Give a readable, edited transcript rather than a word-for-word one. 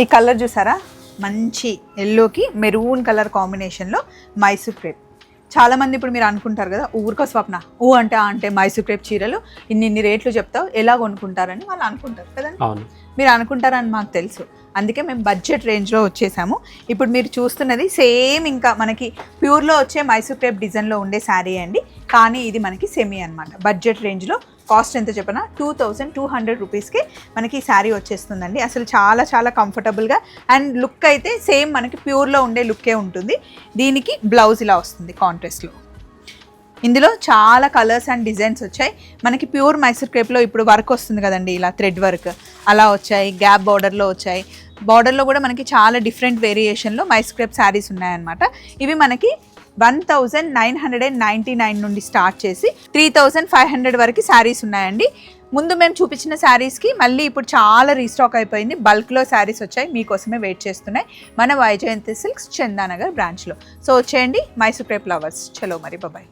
ఈ కలర్ చూసారా, మంచి ఎల్లోకి మెరూన్ కలర్ కాంబినేషన్లో మైసూర్ క్రేప్. చాలామంది ఇప్పుడు మీరు అనుకుంటారు కదా, ఊరికో స్వప్న అంటే మైసూర్ క్రేప్ చీరలు ఇన్ని రేట్లు చెప్తావు ఎలా కొనుక్కుంటారని వాళ్ళు అనుకుంటారు కదండి. మీరు అనుకుంటారని మాకు తెలుసు, అందుకే మేము బడ్జెట్ రేంజ్లో వచ్చేసాము. ఇప్పుడు మీరు చూస్తున్నది సేమ్ ఇంకా మనకి ప్యూర్లో వచ్చే మైసూర్ క్రేప్ డిజైన్లో ఉండే శారీ అండి, కానీ ఇది మనకి సెమీ అనమాట. బడ్జెట్ రేంజ్లో కాస్ట్ ఎంత చెప్పనా 2200 రూపీస్కి మనకి ఈ శారీ వచ్చేస్తుందండి. అసలు చాలా చాలా కంఫర్టబుల్గా అండ్ లుక్ అయితే సేమ్ మనకి ప్యూర్లో ఉండే లుక్కే ఉంటుంది. దీనికి బ్లౌజ్ ఇలా వస్తుంది కాంట్రాస్ట్లో. ఇందులో చాలా కలర్స్ అండ్ డిజైన్స్ వచ్చాయి. మనకి ప్యూర్ మైసూర్ క్రేప్లో ఇప్పుడు వర్క్ వస్తుంది కదండి, ఇలా థ్రెడ్ వర్క్ అలా వచ్చాయి. గ్యాప్ బార్డర్లో వచ్చాయి. బార్డర్లో కూడా మనకి చాలా డిఫరెంట్ వేరియేషన్లో మైసూర్ క్రేప్ శారీస్ ఉన్నాయన్నమాట. ఇవి మనకి 1999 నుండి స్టార్ట్ చేసి 3500 వరకు శారీస్ ఉన్నాయండి. ముందు మేము చూపించిన శారీస్కి మళ్ళీ ఇప్పుడు చాలా రీస్టాక్ అయిపోయింది. బల్క్లో శారీస్ వచ్చాయి, మీకోసమే వెయిట్ చేస్తున్నాయి మన వైజయంతి సిల్క్స్ చందానగర్ బ్రాంచ్లో. సో వచ్చేయండి మైసూర్ క్రేప్ లవర్స్. చలో మరి బాయ్.